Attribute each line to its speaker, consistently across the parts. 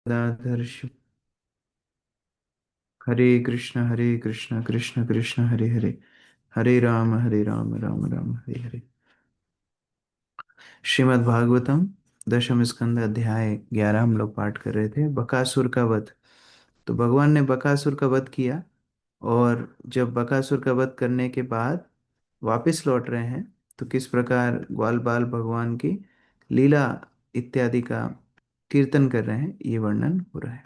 Speaker 1: गदाधर शिव। हरे कृष्ण कृष्ण कृष्ण हरे हरे, हरे राम राम राम हरे हरे। श्रीमद् भागवतम दशम स्कंद अध्याय 11 हम लोग पाठ कर रहे थे, बकासुर का वध। तो भगवान ने बकासुर का वध किया, और जब बकासुर का वध करने के बाद वापस लौट रहे हैं, तो किस प्रकार ग्वाल बाल भगवान की लीला इत्यादि का कीर्तन कर रहे हैं, ये वर्णन हो रहा है।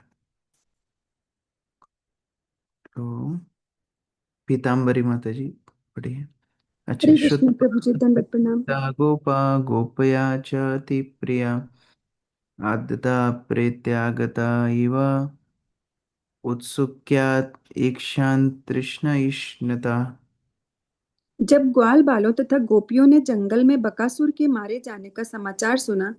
Speaker 1: तो पीताम्बरी माता जी पढ़िए। अच्छा,
Speaker 2: हरे
Speaker 1: श्रुत
Speaker 2: कृष्ण प्रभु जी, दंडवत प्रणाम।
Speaker 1: गोपा गोपया च प्रिया आद्यता प्रेत्यागता इव उत्सुक्या ईक्षां तृष्णा।
Speaker 2: जब ग्वाल बालों तथा गोपियों ने जंगल में बकासुर के मारे जाने का समाचार सुना,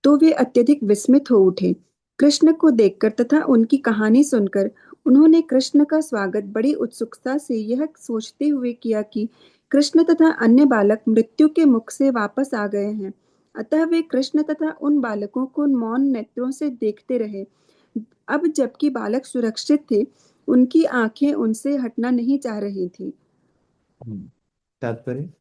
Speaker 2: तो वे अत्यधिक विस्मित हो उठे। कृष्ण को देखकर तथा उनकी कहानी सुनकर उन्होंने कृष्ण का स्वागत बड़ी उत्सुकता से यह सोचते हुए किया कि कृष्ण तथा अन्य बालक मृत्यु के मुख से वापस आ गए हैं। अतः वे कृष्ण तथा उन बालकों को मौन नेत्रों से देखते रहे। अब जबकि बालक सुरक्षित थे, उनकी आंखें उनसे हटना नहीं चाह रही थी।
Speaker 1: तात्पर्य।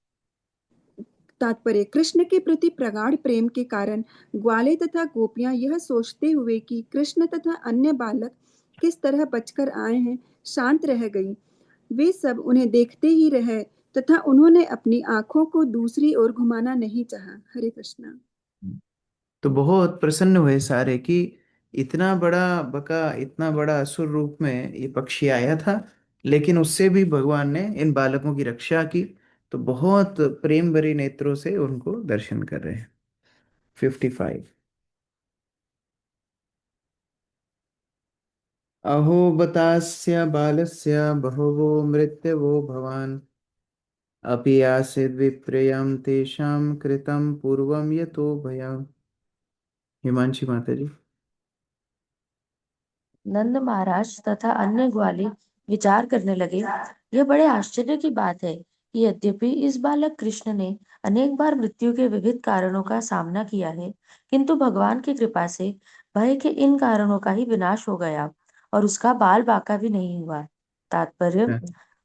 Speaker 2: तात्पर्य: कृष्ण के प्रति प्रगाढ़ प्रेम के कारण ग्वाले तथा गोपियां यह सोचते हुए कि कृष्ण तथा अन्य बालक किस तरह बचकर आए हैं, शांत रह गईं। वे सब उन्हें देखते ही रहे तथा उन्होंने अपनी आंखों को दूसरी ओर घुमाना नहीं चाहा। हरे कृष्णा।
Speaker 1: तो बहुत प्रसन्न हुए सारे कि इतना बड़ा बका, इतना बड़ा असुर रूप में ये पक्षी आया था, लेकिन उससे भी भगवान ने इन बालकों की रक्षा की। तो बहुत प्रेम भरी नेत्रों से उनको दर्शन कर रहे हैं। 55। अहो बतास्य बालस्य बहवो मृत्यवो भवान अपि आसीद् विप्रयं तेषां कृतं पूर्वं यतो भयम्। हिमांशी माता जी।
Speaker 3: नंद महाराज तथा अन्य ग्वाले विचार करने लगे, यह बड़े आश्चर्य की बात है कि यद्यपि इस बालक कृष्ण ने अनेक बार मृत्यु के विविध कारणों का सामना किया है, किंतु भगवान की कृपा से भय के इन कारणों का ही विनाश हो गया और उसका बाल बाका भी नहीं हुआ। तात्पर्य: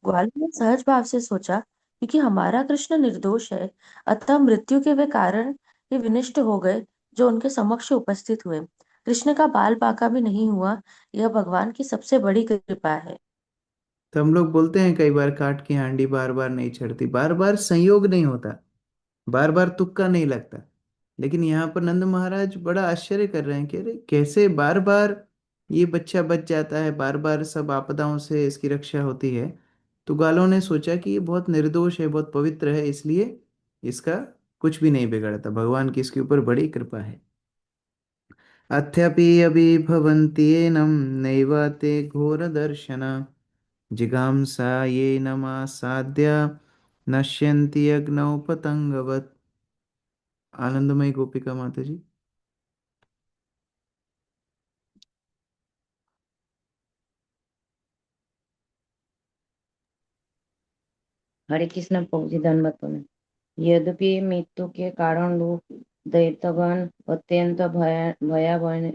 Speaker 3: ग्वाल ने सहज भाव से सोचा, क्योंकि हमारा कृष्ण निर्दोष है, अतः मृत्यु के वे कारण ये विनष्ट हो गए जो उनके समक्ष उपस्थित हुए। कृष्ण का बाल बाका भी नहीं हुआ, यह भगवान की सबसे बड़ी कृपा है।
Speaker 1: तो हम लोग बोलते हैं कई बार, काट की हांडी बार बार नहीं चढ़ती। बार बार संयोग नहीं होता, बार बार तुक्का नहीं लगता। लेकिन यहाँ पर नंद महाराज बड़ा आश्चर्य कर रहे हैं कि अरे कैसे बार बार ये बच्चा बच जाता है, बार बार सब आपदाओं से इसकी रक्षा होती है। तो ग्वालों ने सोचा कि ये बहुत निर्दोष है, बहुत पवित्र है, इसलिए इसका कुछ भी नहीं बिगड़ता। भगवान की इसके ऊपर बड़ी कृपा है। अथ्यपि अभिभवन्त्येनं नैव ते घोरदर्शन जिगांसा ये नमासाद्य नश्यन्ति अग्नौ पतंगवत्। आनंदमयी गोपिका माता जी।
Speaker 4: हरे कृष्ण प्रभु जी, दंडवत प्रणाम। यद्यपि मृत्यु के कारण लोग दैत्यगण अत्यंत भयावने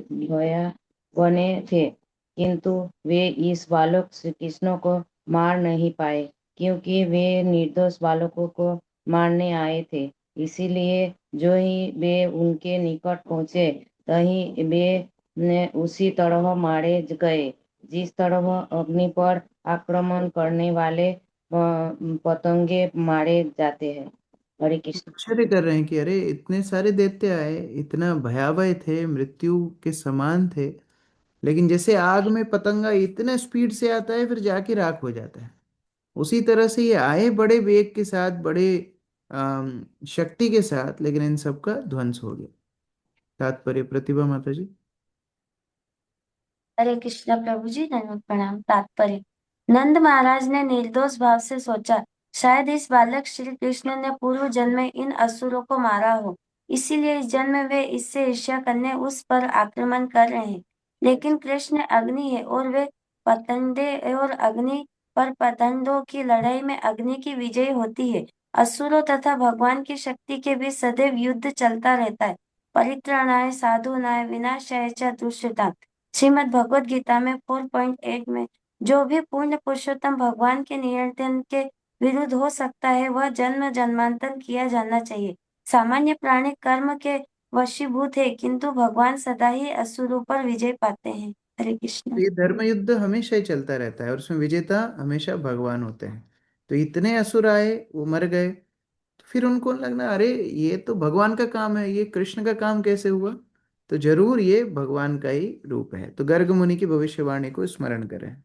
Speaker 4: थे, किंतु वे इस बालक श्री कृष्ण को मार नहीं पाए, क्योंकि वे निर्दोष बालकों को मारने आए थे। इसीलिए जो ही वे उनके निकट पहुंचे, तहीं वे ने उसी तरह मारे गए जिस तरह अग्नि पर आक्रमण करने वाले पतंगे मारे जाते हैं। हरे कृष्ण।
Speaker 1: आश्चर्य कर रहे हैं कि अरे इतने सारे दैत्य आए, इतना भयावह थे, मृत्यु के समान थे, लेकिन जैसे आग में पतंगा इतने स्पीड से आता है फिर जाके राख हो जाता है, उसी तरह से ये आए बड़े वेग के साथ, बड़े शक्ति के साथ, लेकिन इन सब का ध्वंस हो गया। तात्पर्य प्रतिभा माता जी।
Speaker 5: हरे कृष्ण प्रभु जी, दंडवत प्रणाम। तात्पर्य: नंद महाराज ने निर्दोष भाव से सोचा, शायद इस बालक श्री कृष्ण ने पूर्व जन्म में इन असुरों को मारा हो, इसीलिए इस जन्म में वे इससे ईर्ष्या करने उस पर आक्रमण कर रहे हैं। लेकिन कृष्ण अग्नि है और वे पतंगे, और अग्नि पर पतंगों की लड़ाई में अग्नि की विजय होती है। असुरों तथा भगवान की शक्ति के बीच सदैव युद्ध चलता रहता है। परित्राणाय साधूनाय विनाशाय च दुष्कृताम्। श्रीमद् भगवत गीता में 4.8 में जो भी पूर्ण पुरुषोत्तम भगवान के नियंत्रण के विरुद्ध हो सकता है वह जन्म जन्मांतर किया जाना चाहिए। सामान्य प्राणी कर्म के वशीभूत है किंतु भगवान सदा ही असुरों पर विजय पाते हैं। हरे
Speaker 1: तो
Speaker 5: कृष्ण।
Speaker 1: ये धर्म युद्ध हमेशा ही चलता रहता है और उसमें विजेता हमेशा भगवान होते हैं। तो इतने असुर आए, वो मर गए, तो फिर उनको लगना अरे ये तो भगवान का काम है, ये कृष्ण का काम कैसे हुआ। तो जरूर ये भगवान का ही रूप है। तो गर्ग मुनि की भविष्यवाणी को स्मरण करें।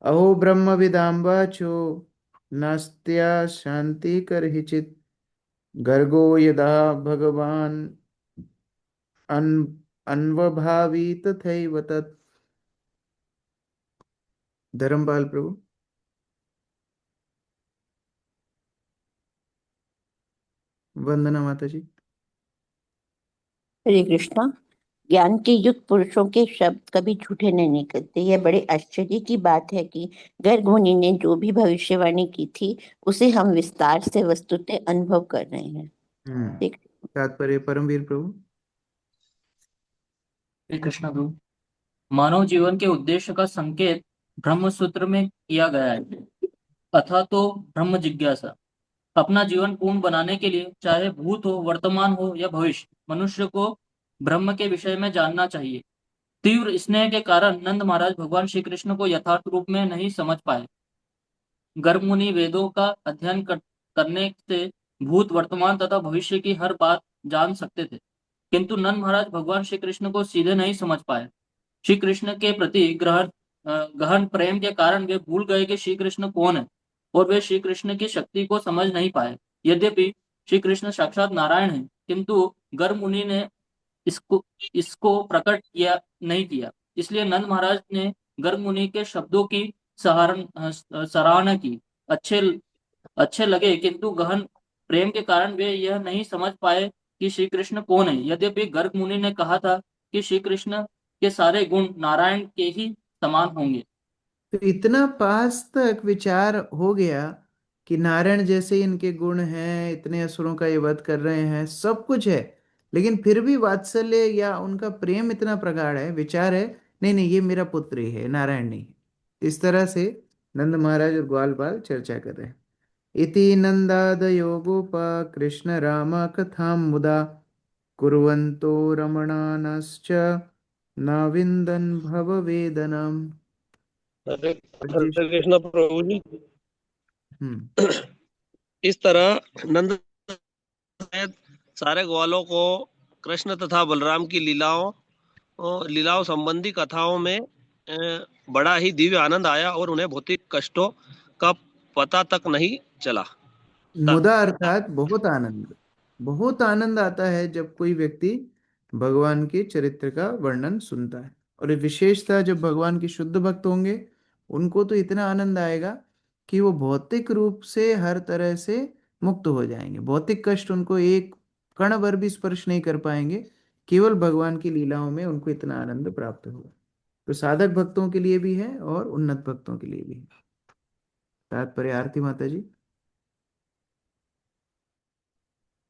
Speaker 1: अहो ब्रह्म विदाम्बा चो नास्त्या शांति कर हिचित गर्गो यदा भगवान अन अन्वभावी तथैव तत्। धर्मपाल प्रभु। वंदना माता जी।
Speaker 6: हरे कृष्णा। ज्ञान के युक्त पुरुषों के शब्द कभी झूठे नहीं निकलते। यह बड़े आश्चर्य की बात है कि गर्ग मुनि ने जो भी भविष्यवाणी की थी उसे हम विस्तार से वस्तुतः अनुभव कर रहे हैं। ठीक।
Speaker 1: तात्पर्य परमवीर प्रभु।
Speaker 7: श्री कृष्ण प्रभु, मानव जीवन के उद्देश्य का संकेत ब्रह्म सूत्र में किया गया है। अथा तो ब्रह्म जिज्ञासा। अपना जीवन पूर्ण बनाने के लिए चाहे भूत हो, वर्तमान हो या भविष्य, मनुष्य को ब्रह्म के विषय में जानना चाहिए। तीव्र स्नेह के कारण नंद महाराज भगवान श्री कृष्ण को यथार्थ रूप में नहीं समझ पाए। गर्ग मुनि वेदों का अध्ययन करने से भूत, वर्तमान तथा भविष्य की हर बात जान सकते थे, किंतु नंद महाराज भगवान श्री कृष्ण को सीधे नहीं समझ पाए। श्री कृष्ण के प्रति गहन प्रेम के कारण वे भूल गए कि श्री कृष्ण कौन है और वे श्री कृष्ण की शक्ति को समझ नहीं पाए। यद्यपि श्री कृष्ण साक्षात नारायण है, किंतु गर्ग मुनि ने इसको इसको प्रकट किया नहीं किया। इसलिए नंद महाराज ने गर्ग मुनि के शब्दों की सराहना की। अच्छे अच्छे लगे, किंतु गहन प्रेम के कारण वे यह नहीं समझ पाए कि श्री कृष्ण कौन है। यद्यपि गर्ग मुनि ने कहा था कि श्री कृष्ण के सारे गुण नारायण के ही समान होंगे।
Speaker 1: तो इतना पास तक विचार हो गया कि नारायण जैसे ही इनके गुण हैं, इतने असुरों का ये वध कर रहे हैं, सब कुछ है, लेकिन फिर भी वात्सल्य या उनका प्रेम इतना प्रगाढ़ है, विचार है नहीं नहीं ये मेरा पुत्र ही है, नारायण नहीं है। इस तरह से नंद महाराज और ग्वाल बाल चर्चा कर रहे हैं। इति नंदादयो गोपा कृष्ण राम कथां मुदा कुर्वन्तो रमणानश्च नाविन्दन् भववेदनम्।
Speaker 8: हरे
Speaker 1: जी।
Speaker 8: हरे कृष्ण प्रभु जी।
Speaker 1: हम्म।
Speaker 8: इस तरह नंद सहित सारे ग्वालों को कृष्ण तथा बलराम की लीलाओं संबंधी कथाओं में बड़ा ही दिव्य आनंद आया और उन्हें भौतिक कष्टों का पता तक नहीं चला।
Speaker 1: मुदा अर्थात बहुत आनंद। बहुत आनंद आता है जब कोई व्यक्ति भगवान के चरित्र का वर्णन सुनता है। और ये विशेषता जब भगवान के शुद्ध भक्त होंगे, उनको तो इतना आनंद आएगा कि वो भौतिक रूप से हर तरह से मुक्त हो जाएंगे। भौतिक कष्ट उनको एक कण भर भी स्पर्श नहीं कर पाएंगे। केवल भगवान की लीलाओं में उनको इतना आनंद प्राप्त होगा। तो साधक भक्तों के लिए भी है और उन्नत भक्तों के लिए भी है। तात्पर्य आरती माता जी।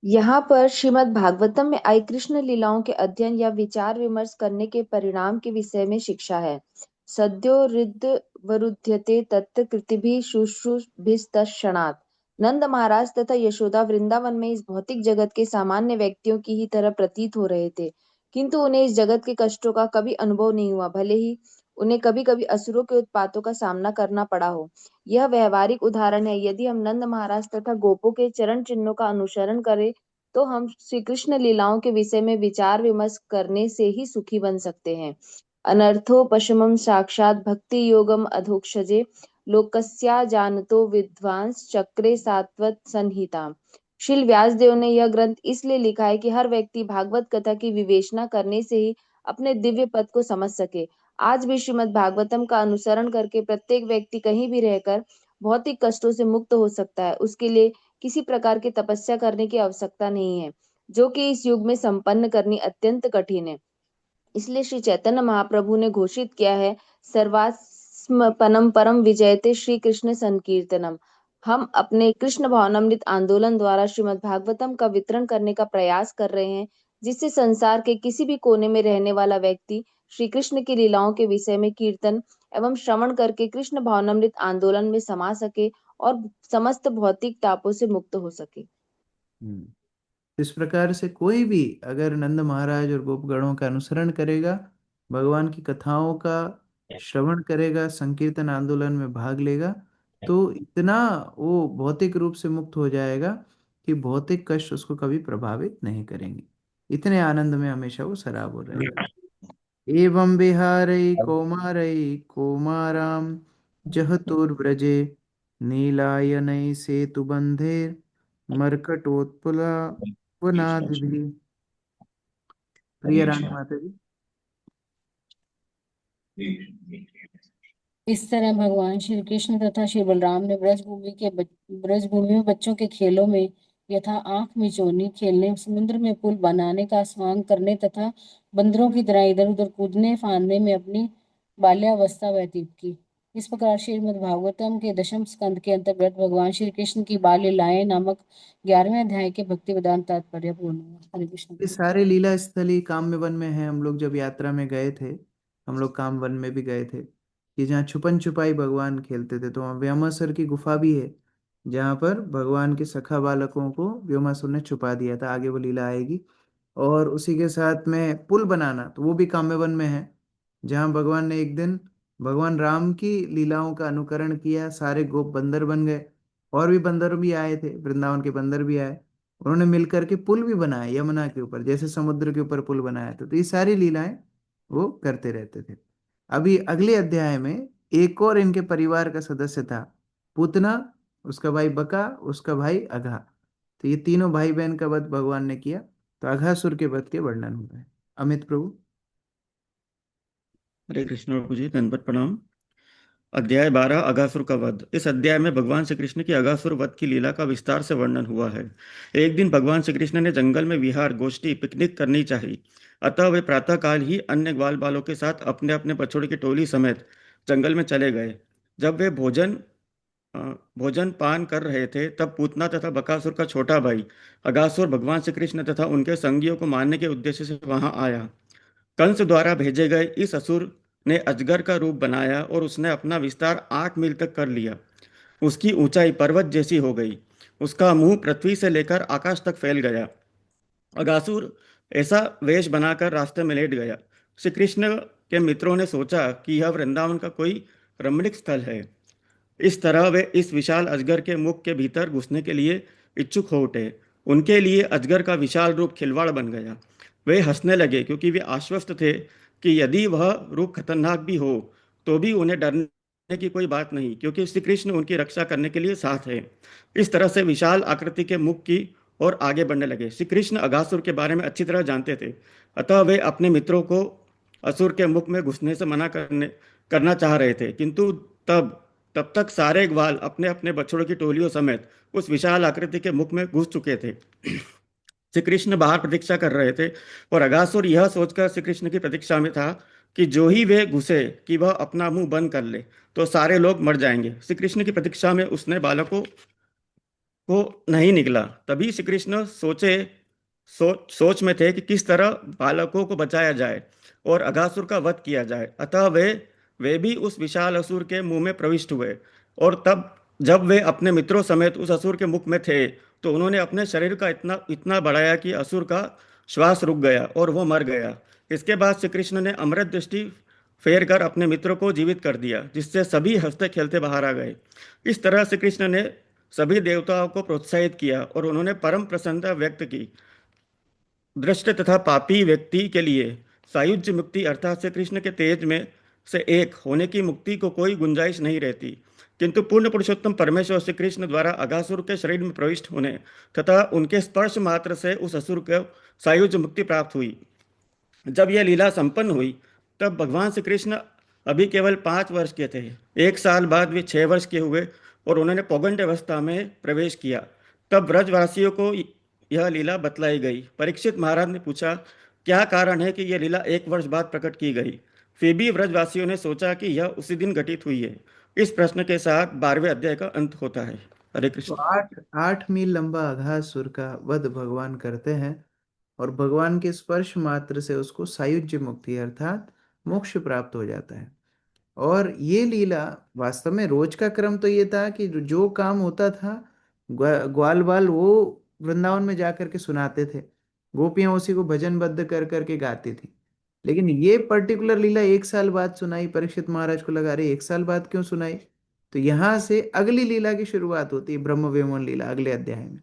Speaker 3: यहाँ पर श्रीमद् भागवतम में आई कृष्ण लीलाओं के अध्ययन या विचार विमर्श करने के परिणाम के विषय में शिक्षा है। सद्यो हृद्वरुध्यते तत्र कृतिभिः शुश्रूषभिस्तत्क्षणात्। नंद महाराज तथा यशोदा वृंदावन में इस भौतिक जगत के सामान्य व्यक्तियों की ही तरह प्रतीत हो रहे थे, किंतु उन्हें इस जगत के कष्टों का कभी अनुभव नहीं हुआ, भले ही उन्हें कभी कभी असुरों के उत्पातों का सामना करना पड़ा हो। यह व्यवहारिक उदाहरण है। यदि हम नंद महाराज तथा गोपों के चरण चिन्हों का अनुसरण करें तो हम श्री कृष्ण लीलाओं के विषय में विचार विमर्श करने से ही सुखी बन सकते हैं। अनर्थोपशमं साक्षात् भक्ति योगम अधोक्षजे लोकस्या जानतो विद्वांस चक्रे सात्वत संहिता। श्रील व्यासदेव ने यह ग्रंथ इसलिए लिखा है कि हर व्यक्ति भागवत कथा की विवेचना करने से ही अपने दिव्य पद को समझ सके। आज भी श्रीमद् भागवतम का अनुसरण करके प्रत्येक व्यक्ति कहीं भी रहकर भौतिक कष्टों से मुक्त हो सकता है। उसके लिए किसी प्रकार की तपस्या करने की आवश्यकता नहीं है, जो कि इस युग में संपन्न करनी अत्यंत कठिन है। इसलिए श्री चैतन्य महाप्रभु ने घोषित किया है, सर्वास्मपनम परम विजयते श्री कृष्ण संकीर्तनम। हम अपने कृष्ण भावनामृत आंदोलन द्वारा श्रीमद् भागवतम का वितरण करने का प्रयास कर रहे हैं, जिससे संसार के किसी भी कोने में रहने वाला व्यक्ति
Speaker 9: श्री कृष्ण की लीलाओं के विषय में कीर्तन एवं श्रवण करके कृष्ण भावनामृत आंदोलन में समा सके और समस्त भौतिक तापों से मुक्त हो सके।
Speaker 1: इस प्रकार से कोई भी अगर नंद महाराज और गोपगणों का अनुसरण करेगा, भगवान की कथाओं का श्रवण करेगा, संकीर्तन आंदोलन में भाग लेगा, तो इतना वो भौतिक रूप से मुक्त हो जाएगा कि भौतिक कष्ट उसको कभी प्रभावित नहीं करेंगे। इतने आनंद में हमेशा वो सराबोर रहेगा। एवं विहारै कौमारै कौमारां जहतुर्व्रजे नीलायनै सेतुबन्धेर् मर्कटोत्प्लवनादिभिः। प्रिय रानी माता जी।
Speaker 10: इस तरह भगवान श्री कृष्ण तथा श्री बलराम ने ब्रजभूमि में बच्चों के खेलों में यथा आंख मिचौनी खेलने, समुद्र में पुल बनाने का स्वांग करने तथा बंदरों की तरह इधर उधर कूदने फांदने में अपनी बाल्यावस्था व्यतीत की। इस प्रकार श्रीमद् भागवतम के दशम स्कंद के अंतर्गत भगवान श्री कृष्ण की बाल लीलाएं नामक 11वें अध्याय के भक्ति वेदांत तात्पर्य पूर्ण हुआ। हरे कृष्ण।
Speaker 1: ये सारे लीला स्थली काम्य वन में है। हम लोग जब यात्रा में गए थे, हम लोग काम वन में भी गए थे, कि जहाँ छुपन छुपाई भगवान खेलते थे। तो वहाँ व्योमासुर की गुफा भी है, जहाँ पर भगवान के सखा बालकों को व्योमासुर ने छुपा दिया था। आगे वो लीला आएगी। और उसी के साथ में पुल बनाना, तो वो भी काम्यवन में है, जहाँ भगवान ने एक दिन भगवान राम की लीलाओं का अनुकरण किया। सारे गोप बंदर बन गए, और भी बंदर भी आए थे, वृंदावन के बंदर भी आए। उन्होंने मिलकर के पुल भी बनाया यमुना के ऊपर, जैसे समुद्र के ऊपर पुल बनाया था। तो ये सारी लीलाएं वो करते रहते थे। अभी अगले अध्याय में एक और इनके परिवार का सदस्य था, पूतना, उसका भाई बका, उसका भाई अघा। तो ये तीनों भाई बहन का वध भगवान ने किया। तो अघासुर के वध के वर्णन हो रहे हैं। अमित प्रभु।
Speaker 11: हरे कृष्ण प्रभु जी, दंडवत प्रणाम। अध्याय 12 अगासुर का वध। इस अध्याय में भगवान श्री कृष्ण की अगासुर वध की लीला का विस्तार से वर्णन हुआ है। एक दिन भगवान श्री कृष्ण ने जंगल में विहार, गोष्ठी, पिकनिक करनी चाहिए। अतः वे प्रातःकाल ही अन्य ग्वाल बालों के साथ अपने अपने बछड़ों की टोली समेत जंगल में चले गए। जब वे भोजन पान कर रहे थे, तब पूतना तथा बकासुर का छोटा भाई अगासुर भगवान श्री कृष्ण तथा उनके संगियों को मारने के उद्देश्य से वहां आया। कंस द्वारा भेजे गए इस असुर ने अजगर का रूप बनाया और उसने अपना विस्तार 8 मील तक कर लिया। उसकी ऊंचाई पर्वत जैसी हो गई। उसका मुंह पृथ्वी से लेकर आकाश तक फैल गया। अगासुर ऐसा वेश बनाकर रास्ते में लेट गया। श्री कृष्ण के मित्रों ने सोचा कि यह वृंदावन का कोई रमणीक स्थल है। इस तरह वे इस विशाल अजगर के मुख के भीतर घुसने के लिए इच्छुक हो उठे। उनके लिए अजगर का विशाल रूप खिलवाड़ बन गया। वे हंसने लगे, क्योंकि वे आश्वस्त थे कि यदि वह रूप खतरनाक भी हो तो भी उन्हें डरने की कोई बात नहीं, क्योंकि श्री कृष्ण उनकी रक्षा करने के लिए साथ है। इस तरह से विशाल आकृति के मुख की और आगे बढ़ने लगे। श्री कृष्ण अगासुर के बारे में अच्छी तरह जानते थे, अतः वे अपने मित्रों को असुर के मुख में घुसने से मना करना चाह रहे थे, किंतु तब तक सारे ग्वाल अपने अपने बछड़ों की टोलियों समेत उस विशाल आकृति के मुख में घुस चुके थे। श्री कृष्ण बाहर प्रतीक्षा कर रहे थे, और अगासुर यह सोचकर श्री कृष्ण की प्रतीक्षा में था कि जो ही वे घुसे कि वह अपना मुंह बंद कर ले, तो सारे लोग मर जाएंगे। श्री कृष्ण की प्रतीक्षा में उसने बालकों को नहीं निकला। तभी श्री कृष्ण सोच में थे कि किस तरह बालकों को बचाया जाए और अगासुर का वध किया जाए। अतः वे भी उस विशाल असुर के मुंह में प्रविष्ट हुए, और तब जब वे अपने मित्रों समेत उस असुर के मुख में थे, तो उन्होंने अपने शरीर का इतना बढ़ाया कि असुर का श्वास रुक गया और वो मर गया। इसके बाद श्री कृष्ण ने अमृत दृष्टि फेर कर अपने मित्रों को जीवित कर दिया, जिससे सभी हंसते खेलते बाहर आ गए। इस तरह श्री कृष्ण ने सभी देवताओं को प्रोत्साहित किया, और उन्होंने परम प्रसन्नता व्यक्त की। दृष्ट तथा पापी व्यक्ति के लिए सायुज्य मुक्ति अर्थात श्री कृष्ण के तेज में से एक होने की मुक्ति को कोई गुंजाइश नहीं रहती, किंतु पूर्ण पुरुषोत्तम परमेश्वर श्री कृष्ण द्वारा अगासुर के शरीर में प्रविष्ट होने तथा उनके स्पर्श मात्र से उस असुर को सायुज्य मुक्ति प्राप्त हुई। जब यह लीला संपन्न हुई, तब भगवान श्री कृष्ण अभी केवल 5 वर्ष के थे। 1 साल बाद वे 6 वर्ष के हुए और उन्होंने पौगंड अवस्था में प्रवेश किया। तब ब्रजवासियों को यह लीला बतलाई गई। परीक्षित महाराज ने पूछा, क्या कारण है कि यह लीला 1 वर्ष बाद प्रकट की गई? फिर भी ब्रजवासियों ने सोचा कि यह उसी दिन घटित हुई है। इस प्रश्न के साथ 12वें अध्याय का अंत होता है। हरे
Speaker 1: तो
Speaker 11: कृष्ण।
Speaker 1: 8 मील लंबा अघासुर का वध भगवान करते हैं, और भगवान के स्पर्श मात्र से उसको सायुज्य मुक्ति अर्थात मोक्ष प्राप्त हो जाता है। और ये लीला वास्तव में रोज का क्रम तो ये था कि जो काम होता था ग्वाल बाल वो वृंदावन में जाकर के सुनाते थे, गोपियां उसी को भजनबद्ध कर करके गाती थी। लेकिन ये पर्टिकुलर लीला एक साल बाद सुनाई। परीक्षित महाराज को लगा रही एक साल बाद क्यों सुनाई, तो यहाँ से अगली लीला की शुरुआत होती है, ब्रह्म विमोचन लीला अगले अध्याय में।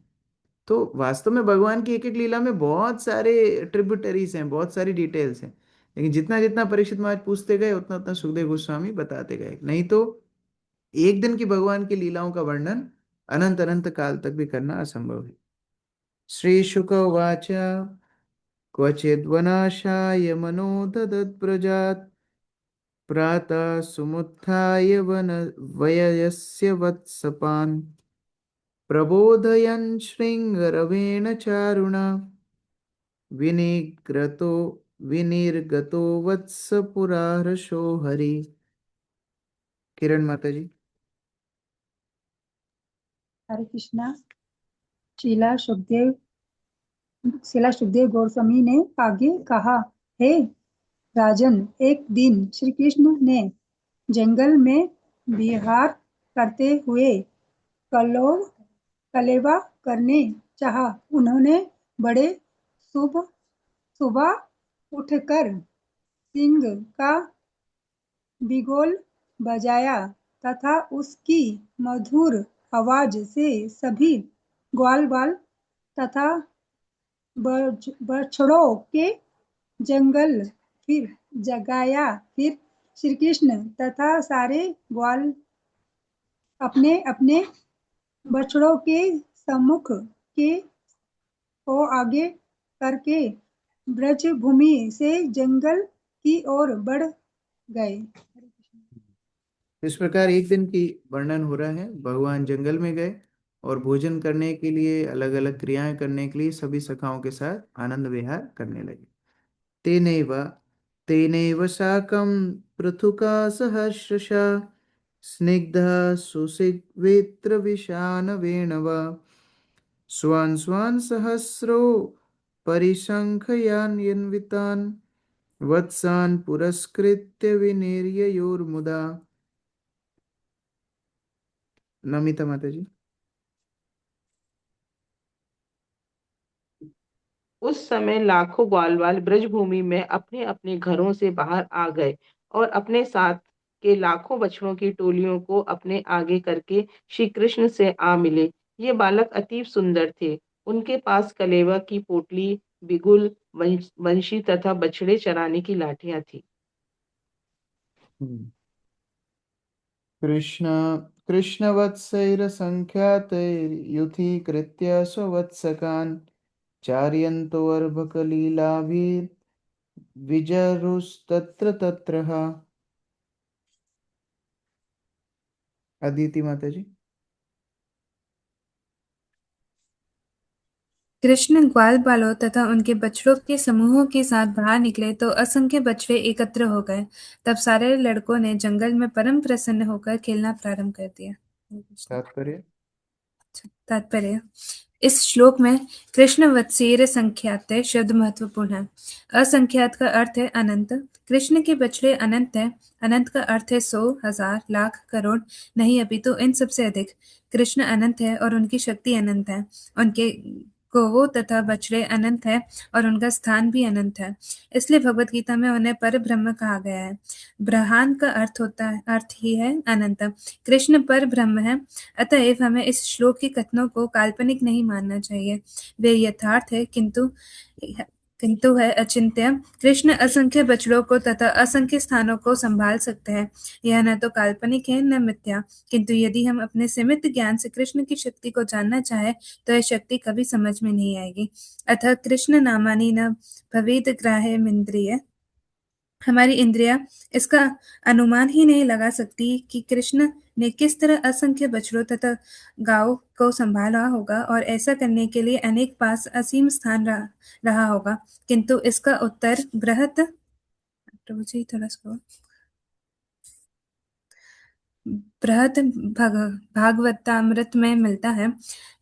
Speaker 1: तो वास्तव में भगवान की एक एक लीला में बहुत सारे ट्रिब्यूटरीज हैं, बहुत सारी डिटेल्स हैं। लेकिन जितना जितना परीक्षित महाराज पूछते गए उतना उतना सुखदेव गोस्वामी बताते गए, नहीं तो एक दिन की भगवान की लीलाओं का वर्णन अनंत अनंत काल तक भी करना असंभव है। श्री शुक उवाच क्वचिद्वनाशाय मनो ददत्प्रजात् प्रातः सुमुत्थाय वन वयस्य वत्सपान् प्रबोधयन् शृङ्गरवेण चारुणा विनिग्रतो विनिर्गतो वत्सपुराहृषो हरि। किरण माता जी।
Speaker 12: हरे कृष्णा। शीला सुखदेव शिला सुखदेव गोस्वामी ने आगे कहा, हे राजन, एक दिन श्री कृष्ण ने जंगल में विहार करते हुए कलो कलेवा करने चाहा। उन्होंने बड़े सुबह उठकर सिंह का बिगुल बजाया तथा उसकी मधुर आवाज से सभी ग्वाल बाल तथा बछड़ों के जंगल फिर जगाया। फिर श्री कृष्ण तथा सारे ग्वाल अपने अपने बछड़ों के सम्मुख के को आगे करके ब्रज भूमि से जंगल की ओर बढ़ गए।
Speaker 1: इस प्रकार एक दिन की वर्णन हो रहा है। भगवान जंगल में गए और भोजन करने के लिए, अलग अलग क्रियाएं करने के लिए सभी सखाओं के साथ आनंद विहार करने लगे। तेनैव तेनैव साकं पृथुका सहर्षशा स्निग्धः सुसिग्वेत्र विशान वेणवा स्वान् स्वान् सहस्रो परिशङ्खयान्वितान् वत्सान् पुरस्कृत्य विनिर्ययोर्मुदा। नमिता माता जी।
Speaker 13: उस समय लाखों ग्वालवाल ब्रजभूमि में अपने अपने घरों से बाहर आ गए और अपने साथ के लाखों बछड़ों की टोलियों को अपने आगे करके श्री कृष्ण से आ मिले। ये बालक अतीव सुंदर थे। उनके पास कलेवा की पोटली, बिगुल, वंशी तथा बछड़े चराने की लाठियां थी।
Speaker 1: कृष्ण कृष्णवत्सैरसङ्ख्यातैर्युथीकृत्य स्ववत्सकान् चार्यन्तोर्भकलीलाभिर्विजरुस्तत्र तत्रः। अदिति माता जी।
Speaker 14: कृष्ण ग्वाल बालों तथा उनके बछड़ों के समूहों के साथ बाहर निकले तो असंख्य बछड़े एकत्र हो गए। तब सारे लड़कों ने जंगल में परम प्रसन्न होकर खेलना प्रारंभ कर दिया। तात्पर्य। इस श्लोक में कृष्ण वत्सेर संख्यात शब्द महत्वपूर्ण है। असंख्यात का अर्थ है अनंत। कृष्ण के बछड़े अनंत है। अनंत का अर्थ है 100, 1000, लाख, करोड़ नहीं, अपितु इन सबसे अधिक। कृष्ण अनंत है और उनकी शक्ति अनंत है। उनके गौवों तथा बछड़े अनंत है और उनका स्थान भी अनंत है। इसलिए भगवत गीता में उन्हें पर ब्रह्म कहा गया है। ब्रह्मांड का अर्थ ही है अनंत। कृष्ण पर ब्रह्म है। अतएव हमें इस श्लोक के कथनों को काल्पनिक नहीं मानना चाहिए। वे यथार्थ है, किंतु है अचिंत्य। कृष्ण असंख्य बछड़ों को तथा असंख्य स्थानों को संभाल सकते हैं। यह न तो काल्पनिक है न मिथ्या, किंतु यदि हम अपने सीमित ज्ञान से कृष्ण की शक्ति को जानना चाहे तो यह शक्ति कभी समझ में नहीं आएगी। अतः कृष्ण नामानि न भवेद ग्राह्यमिन्द्रिय। हमारी इंद्रिया इसका अनुमान ही नहीं लगा सकती कि कृष्ण ने किस तरह असंख्य बछड़ों तथा गायों को संभाला होगा और ऐसा करने के लिए अनेक पास असीम स्थान रहा होगा। किंतु इसका उत्तर बृहत बृहत् भागवतामृत में मिलता है।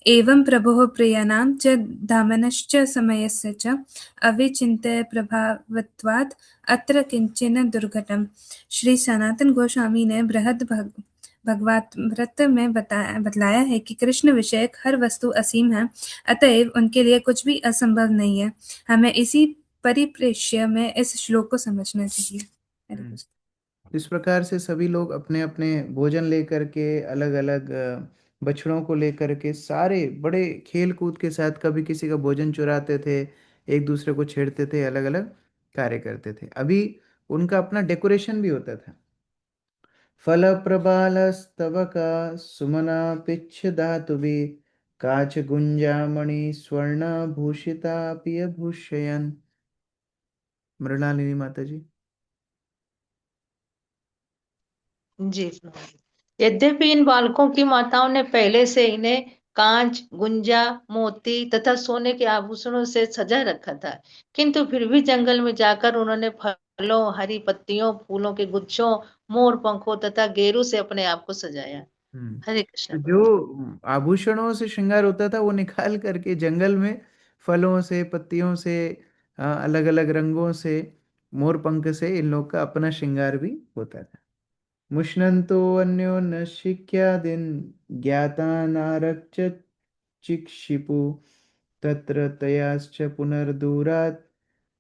Speaker 14: एवं प्रभोः प्रियाणां च धामनश्च समयस्य च अविचिन्त्य प्रभावत्वात् अत्र किंचन दुर्घटम। श्री सनातन गोस्वामी ने भगवतामृत में बतलाया है कि कृष्ण विषयक हर वस्तु असीम है, अतएव उनके लिए कुछ भी असंभव नहीं है। हमें इसी परिप्रेक्ष्य में इस श्लोक को समझना चाहिए। हरे कृष्ण।
Speaker 1: इस प्रकार से सभी लोग अपने अपने भोजन लेकर के अलग अलग बछड़ों को लेकर के सारे बड़े खेल कूद के साथ कभी किसी का भोजन चुराते थे, एक दूसरे को छेड़ते थे, अलग अलग कार्य करते थे। अभी उनका अपना डेकोरेशन भी होता था। फल प्रबालस्तवका सुमना पिच्छ धातुभि काच गुंजामणि स्वर्ण भूषिता पिय भूषयन। मृणालिनी माता जी।
Speaker 15: जी। यद्यपि इन बालकों की माताओं ने पहले से इन्हें कांच, गुंजा, मोती तथा सोने के आभूषणों से सजा रखा था, किंतु फिर भी जंगल में जाकर उन्होंने फलों, हरी पत्तियों, फूलों के गुच्छों, मोर पंखों तथा गेरू से अपने आप को सजाया। हरे
Speaker 1: तो
Speaker 15: कृष्ण प्रभु।
Speaker 1: जो आभूषणों से श्रृंगार होता था वो निकाल करके जंगल में फलों से, पत्तियों से, अलग अलग रंगों से, मोर पंख से इन लोग का अपना श्रृंगार भी होता था। मुष्णन्तो अन्यो न शिक्यादिन ज्ञाता नारक्च चिक्षिपु तत्र तयाश्च पुनर्दूरात्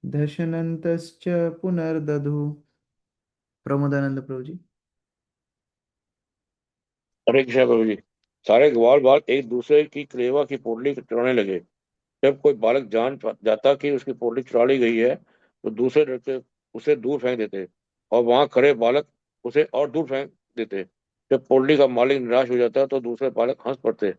Speaker 1: दशनन्तश्च पुनर्दधु। प्रमोदानंद प्रभु जी।
Speaker 16: हरे कृष्ण प्रभु जी। सारे ग्वाल बाल एक दूसरे की कलेवा की पोटली चुराने लगे। जब कोई बालक जान जाता कि उसकी पोटली चुरा ली गई है तो दूसरे लड़के उसे दूर फेंक देते और वहां खड़े बालक उसे और दूर फेंक देते। जब पोटली का मालिक निराश हो जाता तो दूसरे बालक हंस पड़ते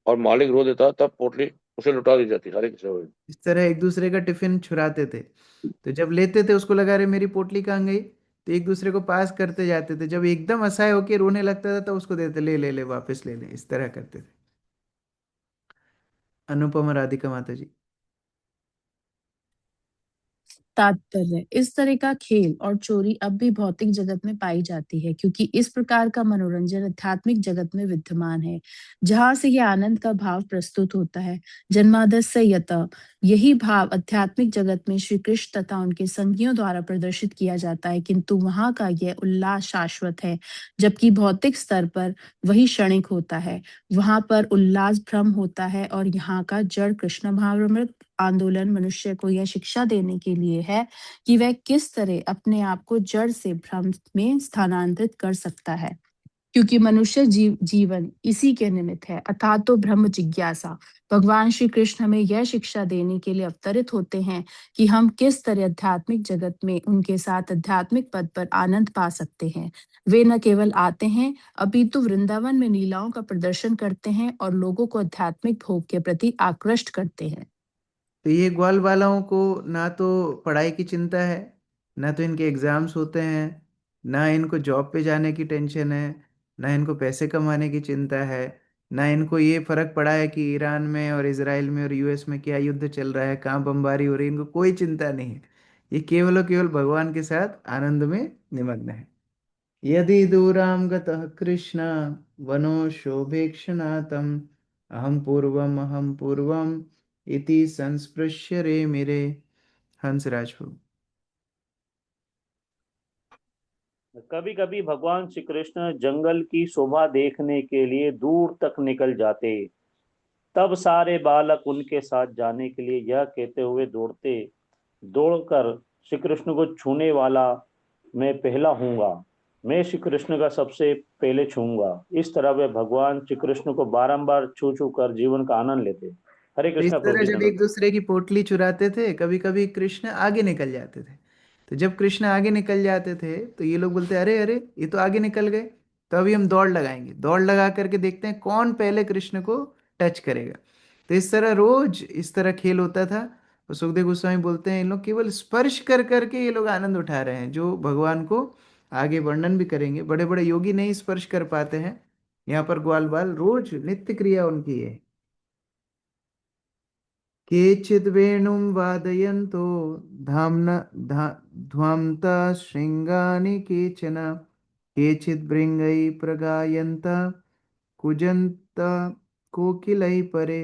Speaker 16: और मालिक रो देता, तब पोटली उसे लौटा दी जाती। हरे कृष्ण प्रभु जी।
Speaker 1: इस तरह एक दूसरे का टिफिन छुराते थे। तो जब लेते थे उसको लगा रहे मेरी पोटली कहाँ गई, तो एक दूसरे को पास करते जाते थे। जब एकदम असहाय होके रोने लगता था तो उसको देते, ले ले ले वापस ले ले, इस तरह करते थे। अनुपम राधिका माता जी।
Speaker 17: तात्पर्य: इस तरह का खेल और चोरी अब भी भौतिक जगत में पाई जाती है, क्योंकि इस प्रकार का मनोरंजन आध्यात्मिक जगत में विद्यमान है, जहां से यह आनंद का भाव प्रस्तुत होता है। जन्मादस्य यत, यही भाव आध्यात्मिक जगत में श्री कृष्ण तथा उनके संगियों द्वारा प्रदर्शित किया जाता है, किंतु वहां का यह उल्लास शाश्वत है, जबकि भौतिक स्तर पर वही क्षणिक होता है। वहां पर उल्लास भ्रम होता है और यहाँ का जड़ कृष्ण भावामृत आंदोलन मनुष्य को यह शिक्षा देने के लिए है कि वह किस तरह अपने आप को जड़ से भ्रम में स्थानांतरित कर सकता है, क्योंकि मनुष्य जीवन इसी के निमित्त है, अर्थात तो ब्रह्म जिज्ञासा। भगवान श्री कृष्ण हमें यह शिक्षा देने के लिए अवतरित होते हैं कि हम किस तरह आध्यात्मिक जगत में उनके साथ आध्यात्मिक पद पर आनंद पा सकते हैं। वे न केवल आते हैं, अपितु वृंदावन में लीलाओं का प्रदर्शन करते हैं और लोगों को आध्यात्मिक भोग के प्रति आकृष्ट करते हैं।
Speaker 1: तो ये ग्वाल वालाओं को ना तो पढ़ाई की चिंता है, ना तो इनके एग्जाम्स होते हैं, ना इनको जॉब पे जाने की टेंशन है, ना इनको पैसे कमाने की चिंता है, ना इनको ये फर्क पड़ा है कि ईरान में और इसराइल में और यूएस में क्या युद्ध चल रहा है, कहाँ बमबारी हो रही है। इनको कोई चिंता नहीं है। ये केवल और केवल भगवान के साथ आनंद में निमग्न है। यदि दूरां गतः कृष्ण वनो शोभेक्षणातम् अहं पूर्वम इति संस्पृश्य रे मेरे। हंसराज प्रभु।
Speaker 18: कभी कभी भगवान श्री कृष्ण जंगल की शोभा देखने के लिए दूर तक निकल जाते। तब सारे बालक उनके साथ जाने के लिए यह कहते हुए दौड़कर श्री कृष्ण को छूने वाला मैं पहला हूँगा, मैं श्री कृष्ण का सबसे पहले छूंगा। इस तरह वे भगवान श्री कृष्ण को बारंबार छू छू कर जीवन का आनंद लेते। हरे
Speaker 1: तो इस
Speaker 18: कृष्ण प्रभु
Speaker 1: तरह
Speaker 18: जी।
Speaker 1: जब एक दूसरे की पोटली चुराते थे, कभी कभी कृष्ण आगे निकल जाते थे। तो जब कृष्ण आगे निकल जाते थे तो ये लोग बोलते, अरे अरे ये तो आगे निकल गए, तो अभी हम दौड़ लगाएंगे, दौड़ लगा करके देखते हैं कौन पहले कृष्ण को टच करेगा। तो इस तरह रोज इस तरह खेल होता था। और सुखदेव गोस्वामी बोलते हैं इन लोग केवल स्पर्श कर करके ये लोग आनंद उठा रहे हैं। जो भगवान को आगे वर्णन भी करेंगे, बड़े बड़े योगी नहीं स्पर्श कर पाते हैं, यहाँ पर ग्वाल बाल रोज नित्य क्रिया उनकी है। केचिद् वेणुं वादयन्तो धाम्ना ध्वान्ता शृङ्गानि केचन केचित् भृङ्गै प्रगायन्त कुजन्त कोकिलै परे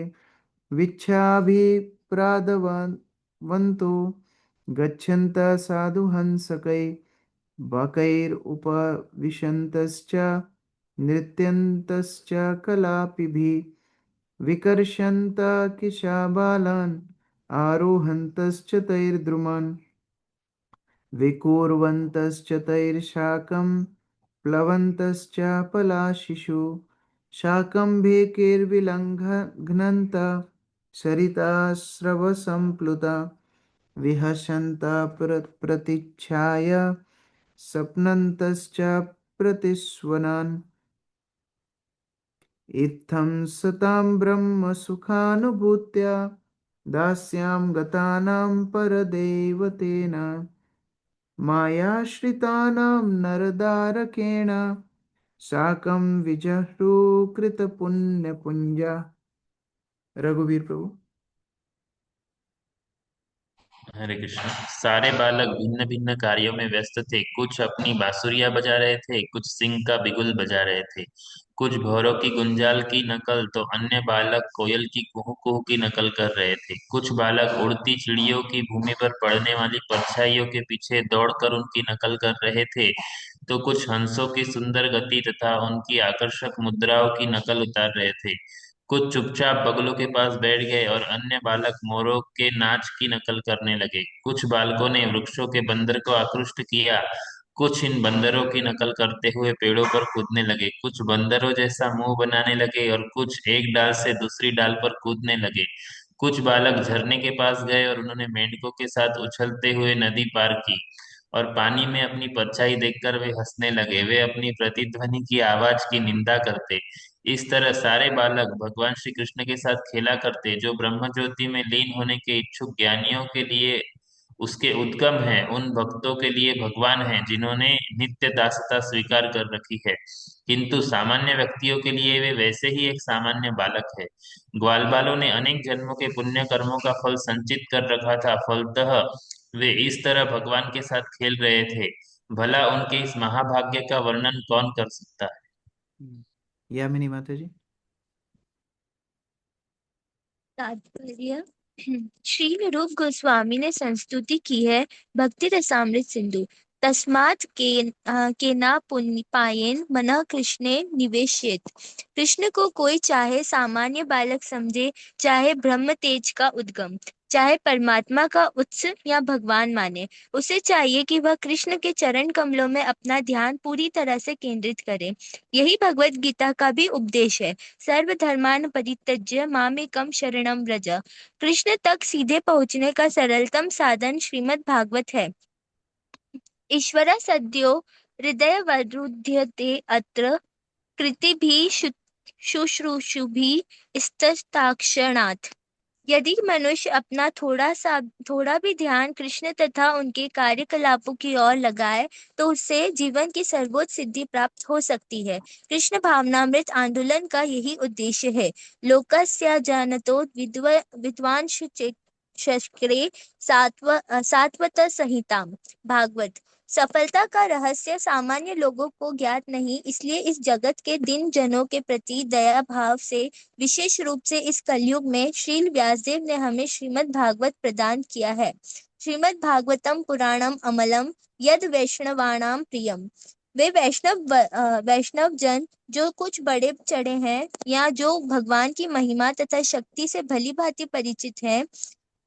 Speaker 1: विच्छाभिप्रादवन्तो गच्छन्त साधुहंसकै बकैरुपविशन्तश्च नृत्यन्तश्च कलापिभिः विकर्षन्त किशाबालान् आरोहन्तश्च तैर्द्रुमान् विकुर्वन्तश्च तैर्शाकं प्लवन्तश्च पलाशिषु शाकम्भेकैर्विलङ्घ्नन्त सरितास्रवसम्प्लुता विहसन्त प्रतीक्षाय सपनन्तश्च प्रतिस्वनान् इत्थं सतां ब्रह्मसुखानुभूत्या दास्यां गतानां परदेवतेन मायाश्रितानां नरदारकेण साकं विजहृकृतपुण्यपुञ्जा। रघुवीर प्रभु।
Speaker 19: हरे कृष्ण। सारे बालक भिन्न भिन्न कार्यों में व्यस्त थे। कुछ अपनी बांसुरियां बजा रहे थे, कुछ सिंह का बिगुल बजा रहे थे, कुछ भौरों की गुंजाल की नकल तो अन्य बालक कोयल की कुहू कुहू की नकल कर रहे थे। कुछ बालक उड़ती चिड़ियों की भूमि पर पड़ने वाली परछाइयों के पीछे दौड़कर उनकी नकल कर रहे थे, तो कुछ हंसों की सुंदर गति तथा उनकी आकर्षक मुद्राओं की नकल उतार रहे थे। कुछ चुपचाप बगलों के पास बैठ गए और अन्य बालक मोरों के नाच की नकल करने लगे। कुछ बालकों ने वृक्षों के बंदर को आकृष्ट किया, कुछ इन बंदरों की नकल करते हुए पेड़ों पर कूदने लगे। कुछ बंदरों जैसा मुंह बनाने लगे और कुछ एक डाल से दूसरी डाल पर कूदने लगे। कुछ बालक झरने के पास गए और उन्होंने मेंढकों के साथ उछलते हुए नदी पार की, और पानी में अपनी परछाई देखकर वे हंसने लगे। वे अपनी प्रतिध्वनि की आवाज की निंदा करते। इस तरह सारे बालक भगवान श्री कृष्ण के साथ खेला करते, जो ब्रह्म ज्योति में लीन होने के इच्छुक ज्ञानियों के लिए उसके उद्गम है, उन भक्तों के लिए भगवान है जिन्होंने नित्य दासता स्वीकार कर रखी है। किंतु सामान्य व्यक्तियों के लिए वे वैसे ही एक सामान्य बालक है। ग्वाल बालों ने अनेक जन्मों के पुण्य कर्मों का फल संचित कर रखा था, फलतः वे इस तरह भगवान के साथ खेल रहे थे। भला उनके इस महाभाग्य का वर्णन कौन कर सकता है।
Speaker 1: यामिनी माता जी।
Speaker 20: तात्पर्य। श्री रूप गोस्वामी ने संस्तुति की है भक्ति रसामृत सिंधु। तस्मात् के ना पुण्य पायेन मनः कृष्णे निवेशयेत्। कृष्ण को कोई चाहे सामान्य बालक समझे, चाहे ब्रह्म तेज का उद्गम, चाहे परमात्मा का उत्स या भगवान माने, उसे चाहिए कि वह कृष्ण के चरण कमलों में अपना ध्यान पूरी तरह से केंद्रित करे। यही भगवत गीता का भी उपदेश है। सर्वधर्मान परित्यज्य मामेकं शरणं व्रज। कृष्ण तक सीधे पहुंचने का सरलतम साधन श्रीमद् भागवत है। ईश्वर सद्यो हृदय वरुध्यते अत्र कृतिभिः शुश्रूषुभिः स्तताक्षणात्। यदि मनुष्य अपना थोड़ा भी ध्यान कृष्ण तथा उनके कार्यकलापों की ओर लगाए तो उससे जीवन की सर्वोच्च सिद्धि प्राप्त हो सकती है। कृष्ण भावनामृत आंदोलन का यही उद्देश्य है। लोकस्य जानतो विद्वांसु चक्रे सात्वत संहिताम। भागवत। सफलता का रहस्य सामान्य लोगों को ज्ञात नहीं, इसलिए इस जगत के दिन जनों के प्रति दया भाव से विशेष रूप से इस कलयुग में श्रील व्यासदेव ने हमें श्रीमद् भागवत प्रदान किया है। श्रीमद् भागवतम पुराणम अमलम यद वैष्णवाणाम प्रियम। वे वैष्णव जन जो कुछ बड़े चढ़े हैं या जो भगवान की महिमा तथा शक्ति से भली भांति परिचित हैं,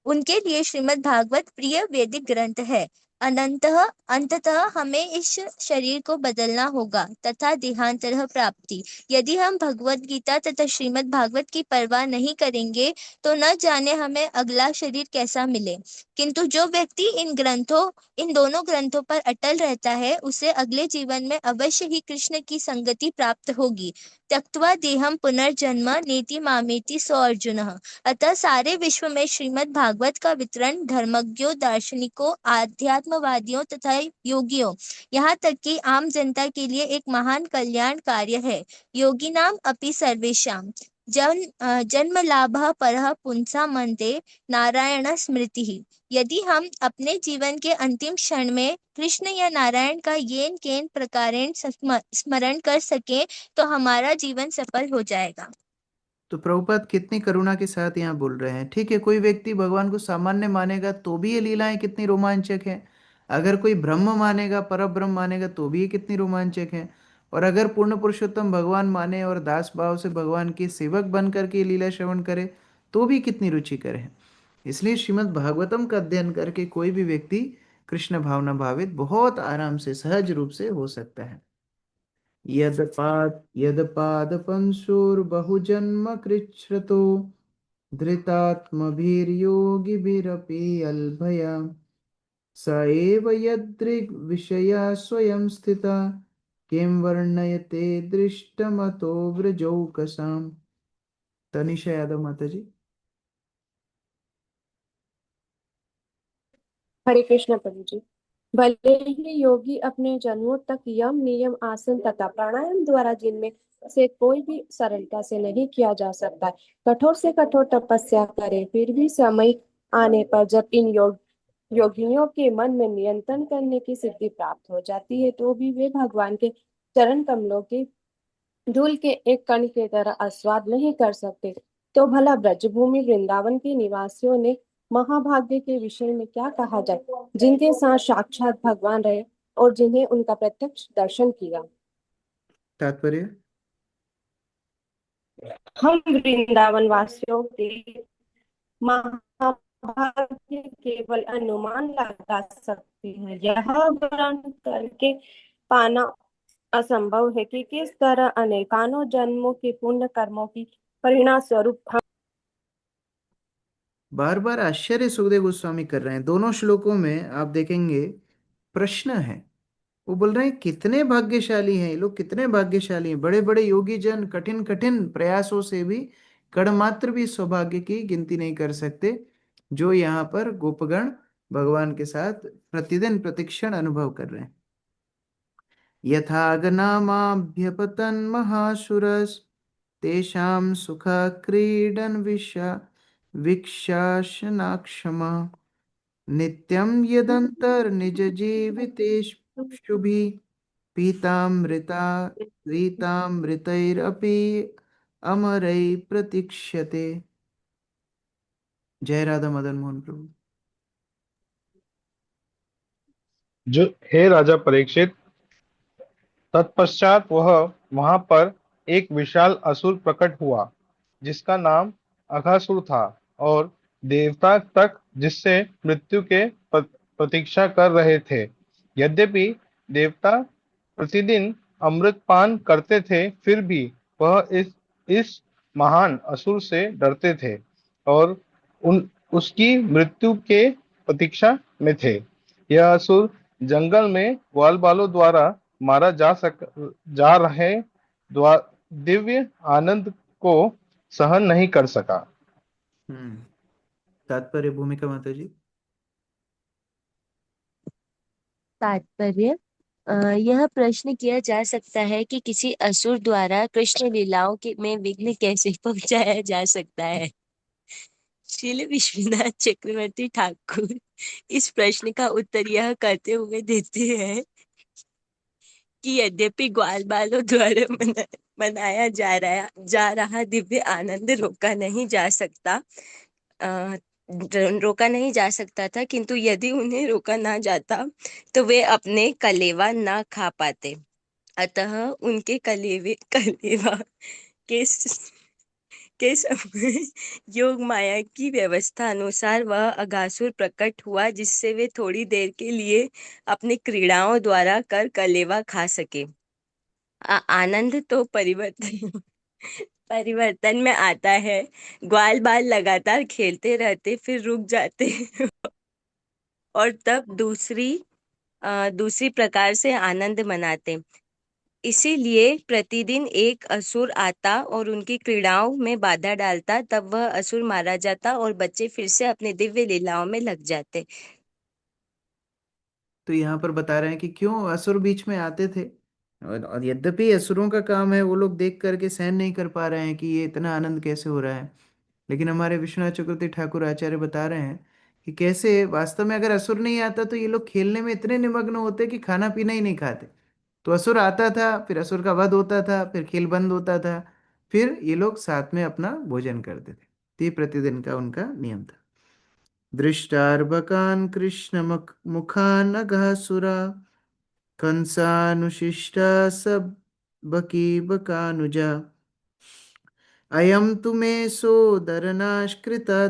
Speaker 20: उनके लिए श्रीमद् भागवत प्रिय वैदिक ग्रंथ है। अंततः हमें इस शरीर को बदलना होगा तथा देहांतर प्राप्ति। यदि हम भगवत गीता तथा श्रीमद् भागवत की परवाह नहीं करेंगे तो न जाने हमें अगला शरीर कैसा मिले। किंतु जो व्यक्ति इन दोनों ग्रंथों पर अटल रहता है, उसे अगले जीवन में अवश्य ही कृष्ण की संगति प्राप्त होगी। त्यक्त्वा देहम पुनर्जन्म नेति मामेति सो अर्जुनः। अतः सारे विश्व में श्रीमद् भागवत का वितरण धर्मज्ञों, दार्शनिकों, आध्यात्मवादियों तथा योगियों, यहाँ तक कि आम जनता के लिए एक महान कल्याण कार्य है। योगिनाम अपि सर्वेषां जन्म लाभ परः पुंसा मन्ते नारायण स्मृति। यदि हम अपने जीवन के अंतिम क्षण में कृष्ण या नारायण का येन केन प्रकारेण स्मरण कर सके तो हमारा जीवन सफल हो जाएगा।
Speaker 1: तो प्रभुपाद कितनी करुणा के साथ यहाँ बोल रहे हैं। ठीक है, कोई व्यक्ति भगवान को सामान्य मानेगा तो भी ये लीलाएं कितनी रोमांचक हैं। अगर कोई ब्रह्म मानेगा, पर ब्रह्म मानेगा तो भी ये कितनी रोमांचक है। और अगर पूर्ण पुरुषोत्तम भगवान माने और दास भाव से भगवान के सेवक बन करके ये लीला श्रवण करे तो भी कितनी रुचिकर है। इसलिए श्रीमद् भागवतम का अध्ययन करके कोई भी व्यक्ति कृष्ण भावना भावित बहुत आराम से सहज रूप से हो सकता है। यदपादपंशुर्बहुजन्म कृच्छ्रतो धृतात्मभिर्योगिभिरपि अल्भया स एव यदृग्विषया स्वयं स्थिता किं वर्णयते दृष्टमतो व्रजौकसाम। तनिषा यादव माता जी।
Speaker 21: हरे कृष्ण प्रभु जी। भले ही योगी अपने जन्मों तक यम नियम आसन तथा प्राणायाम द्वारा जिनमें से कोई भी सरलता से नहीं किया जा सकता, कठोर से कठोर तपस्या करे, फिर भी समय आने पर जब इन योगियों के मन में नियंत्रण करने की सिद्धि प्राप्त हो जाती है तो भी वे भगवान के चरण कमलों के धूल के एक कण की तरह आस्वाद नहीं कर सकते। तो भला ब्रजभूमि वृंदावन के निवासियों ने महाभाग्य के विषय में क्या कहा जाए, जिनके साथ साक्षात भगवान रहे और जिन्हें उनका प्रत्यक्ष दर्शन किया।
Speaker 1: तात्पर्य,
Speaker 21: हम वृंदावन वासियों के महाभाग्य केवल अनुमान लगा सकते हैं। यह वर्णन करके पाना असंभव है कि किस तरह अनेकानों जन्मों के पुण्य कर्मों की परिणाम स्वरूप हम
Speaker 1: बार बार आश्चर्य सुखदेव गोस्वामी कर रहे हैं। दोनों श्लोकों में आप देखेंगे प्रश्न है। वो बोल रहे हैं कितने भाग्यशाली हैं ये लोग, कितने भाग्यशाली हैं। बड़े बड़े योगी जन कठिन कठिन प्रयासों से भी कणमात्र भी सौभाग्य की गिनती नहीं कर सकते, जो यहाँ पर गोपगण भगवान के साथ प्रतिदिन प्रतिक्षण अनुभव कर रहे हैं। यथागनामाभ्यपतन महासुरस तेषां सुख क्रीडन विक्षाशनाक्षमा नित्यं यदंतर निज जीवितेषुभि पीतामृतैरपि अमरै प्रतीक्ष्यते। जय राधा मदन मोहन प्रभु।
Speaker 22: जो हे राजा परीक्षित, तत्पश्चात वह वहां पर एक विशाल असुर प्रकट हुआ जिसका नाम अघासुर था और देवता तक जिससे मृत्यु के प्रतीक्षा कर रहे थे। यद्यपि देवता प्रतिदिन अमृत पान करते थे फिर भी वह इस महान असुर से डरते थे और उसकी मृत्यु के प्रतीक्षा में थे। यह असुर जंगल में ग्वाल बालों द्वारा मारा जा रहे दिव्य आनंद को सहन नहीं कर सका।
Speaker 1: तात्पर्य भूमिका माता जी।
Speaker 3: तात्पर्य, यह प्रश्न किया जा सकता है कि किसी असुर द्वारा कृष्ण लीलाओं में विघ्न कैसे पहुंचाया जा सकता है। श्रील विश्वनाथ चक्रवर्ती ठाकुर इस प्रश्न का उत्तर यह करते हुए देते हैं कि यद्यपि ग्वाल बालों द्वारा मनाया जा रहा दिव्य आनंद रोका नहीं जा सकता था, किंतु यदि उन्हें रोका ना जाता तो वे अपने कलेवा ना खा पाते। अतः उनके कलेवा के समय योग माया की व्यवस्था अनुसार वह अघासुर प्रकट हुआ जिससे वे थोड़ी देर के लिए अपनी क्रीड़ाओं द्वारा कर कलेवा खा सके। आनंद तो परिवर्तन में आता है। ग्वाल बाल लगातार खेलते रहते फिर रुक जाते और तब दूसरी प्रकार से आनंद मनाते। इसीलिए प्रतिदिन एक असुर आता और उनकी क्रीड़ाओं में बाधा डालता, तब वह असुर मारा जाता और बच्चे फिर से अपने दिव्य लीलाओं में लग जाते।
Speaker 1: तो यहाँ पर बता रहे हैं कि क्यों असुर बीच में आते थे। और यद्यपि असुरों का काम है, वो लोग देख करके सहन नहीं कर पा रहे हैं कि ये इतना आनंद कैसे हो रहा है, लेकिन हमारे विश्वनाथ चक्रवर्ती ठाकुर आचार्य बता रहे हैं कि कैसे वास्तव में अगर असुर नहीं आता तो ये लोग खेलने में इतने निमग्न होते कि खाना पीना ही नहीं खाते। तो असुर आता था, फिर असुर का वध होता था, फिर खेल बंद होता था, फिर ये लोग साथ में अपना भोजन करते थे। तो ये प्रतिदिन का उनका नियम था। दृष्टार्भकान् कृष्ण मुखान् अघासुरा कंसानुशिष्टा सबकी बकानुजा अयम तु मे सोदरनाश्कृता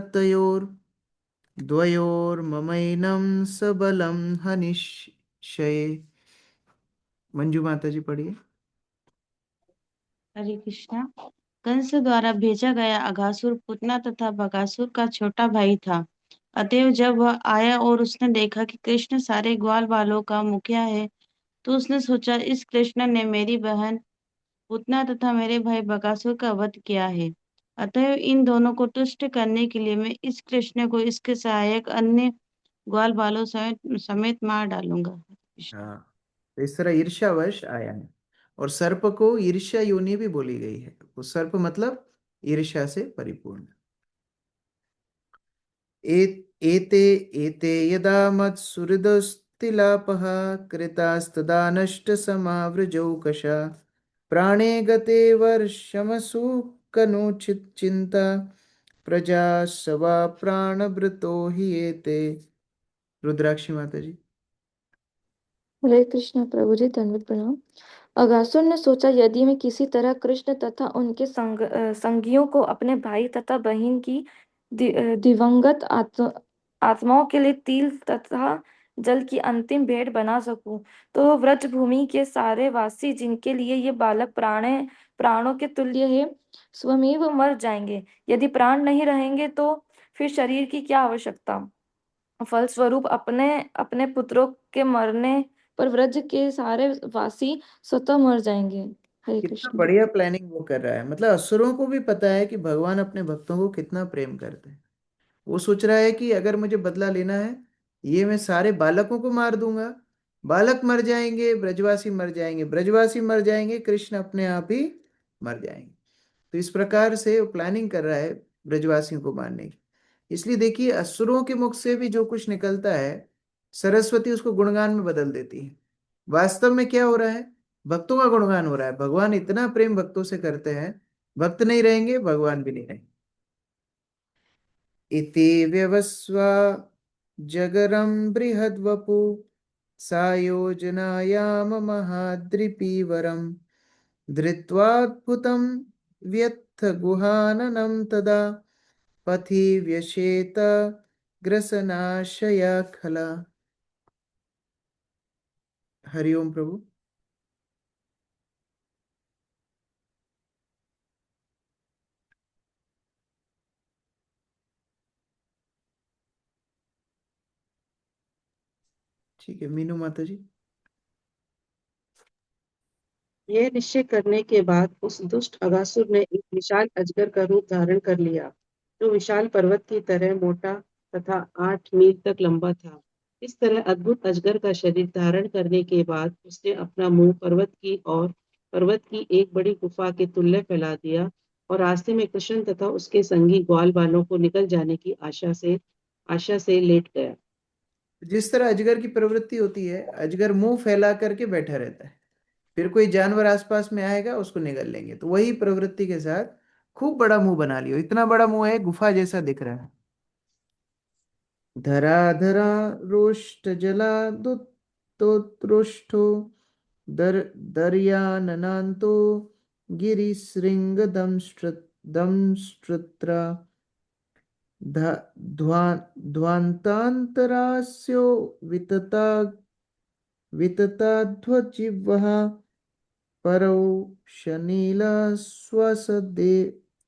Speaker 1: द्वयोर्ममैनं सबलं हनिष्ये। मंजू माता जी पढ़िए।
Speaker 2: हरे कृष्णा। कंस द्वारा भेजा गया अघासुर पुतना तथा बकासुर का छोटा भाई था। अतएव जब वह आया और उसने देखा कि कृष्ण सारे ग्वाल बालों का मुखिया है, तो उसने सोचा, इस कृष्ण ने मेरी बहन पुतना तथा मेरे भाई बकासुर का वध किया है। अतएव इन दोनों को तुष्ट करने के लिए मैं इस कृष्ण को इसके सहायक अन्य ग्वाल बालों समेत समेत मार डालूंगा।
Speaker 1: हाँ, तो इस तरह ईर्ष्यावश आया है। और सर्प को ईर्ष्या योनि भी बोली गई है। वो सर्प मतलब ईर्ष्या से परिपूर्ण। एते एते यदा मत्सुहृदस्तिलापः कृतास्तदा नष्ट समावृजौकशा प्राणे गते वर्षमसु कनुचित चिंता प्रजा सवा प्राणभृतो हि एते। रुद्राक्षी माता जी।
Speaker 3: हरे कृष्ण प्रभु जी, दंडवत प्रणाम। अगासुर ने सोचा, यदि मैं किसी तरह कृष्ण तथा उनके संगियों को अपने भाई तथा बहन की दिवंगत आत्माओं के लिए तिल तथा जल की अंतिम भेंट बना सकूं, तो व्रज भूमि के सारे वासी, जिनके लिए ये बालक प्राणों के तुल्य है, स्वमेव मर जाएंगे। यदि प्राण नहीं रहेंगे तो फिर शरीर की क्या आवश्यकता। फलस्वरूप अपने अपने पुत्रों के मरने पर व्रज के सारे वासी स्वतः मर जाएंगे। हरे
Speaker 1: कितना
Speaker 3: कृष्ण।
Speaker 1: बढ़िया प्लानिंग वो कर रहा है। मतलब असुरों को भी पता है कि भगवान अपने भक्तों को कितना प्रेम करते हैं। वो सोच रहा है कि अगर मुझे बदला लेना है, ये मैं सारे बालकों को मार दूंगा, बालक मर जाएंगे, ब्रजवासी मर जाएंगे, ब्रजवासी मर जाएंगे, कृष्ण अपने आप ही मर जाएंगे। तो इस प्रकार से वो प्लानिंग कर रहा है ब्रजवासियों को मारने की। इसलिए देखिए, असुरों के मुख से भी जो कुछ निकलता है, सरस्वती उसको गुणगान में बदल देती है। वास्तव में क्या हो रहा है? भक्तों का गुणगान हो रहा है। भगवान इतना प्रेम भक्तों से करते हैं, भक्त नहीं रहेंगे, भगवान भी नहीं रहेंगे। इति व्यवस्वा जगरं बृहद्वपु सायोजनायाम महाद्रिपीवरम् धृत्वाद्भुतं व्यत्थ गुहाननं तदा पथि व्यशेत ग्रसनाशया खला। हरिओम प्रभु। ठीक है, मीनू माता जी।
Speaker 13: यह निश्चय करने के बाद उस दुष्ट अगासुर ने एक विशाल अजगर का रूप धारण कर लिया, जो विशाल पर्वत की तरह मोटा तथा 8 मील तक लंबा था। इस तरह अद्भुत अजगर का शरीर धारण करने के बाद उसने अपना मुंह पर्वत की एक बड़ी गुफा के तुल्य फैला दिया और रास्ते में कृष्ण तथा उसके संगी ग्वाल बालों को निकल जाने की आशा से लेट गया।
Speaker 1: जिस तरह अजगर की प्रवृत्ति होती है, अजगर मुंह फैला करके बैठा रहता है, फिर कोई जानवर आसपास में आएगा उसको निगल लेंगे। तो वही प्रवृत्ति के साथ खूब बड़ा मुंह बना लियो। इतना बड़ा मुंह है, गुफा जैसा दिख रहा है। धराधरा रोष्ट जला दुत्तोत्रुष्टो दर दर्याननान्तो गिरिशृंग दंष्ट्रा ध्वान्तान्तरास्यो वितताध्वजिह्वः परौ शनीला स्वसदे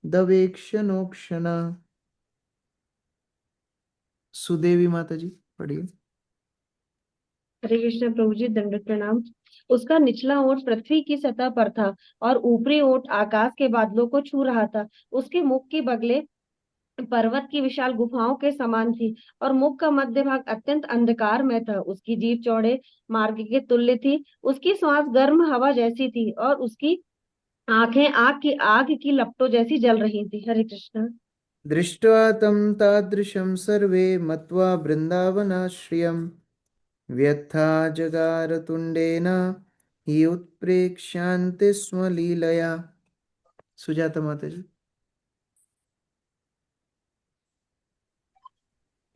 Speaker 1: दवेक्षणोक्षणा। सुदेवी माता जी पढ़िए।
Speaker 4: हरे कृष्ण प्रभु जी, दंडवत प्रणाम। उसका निचला ओठ पृथ्वी की सतह पर था और ऊपरी ओठ आकाश के बादलों को छू रहा था। उसके मुख की बगले पर्वत की विशाल गुफाओं के समान थी और मुख का मध्य भाग अत्यंत अंधकार में था। उसकी जीभ चौड़े मार्ग के तुल्य थी, उसकी श्वास गर्म हवा जैसी थी और उसकी आंखें आग की लपटों जैसी जल रही थी। हरे कृष्ण।
Speaker 1: दृष्ट्वा तं तादृशं सर्वे मत्वा बृन्दावनाश्रयं व्यथा जगार तुण्डेन हि उत्प्रेक्ष्यान्ते स्म लीलया। सुजाता माता जी।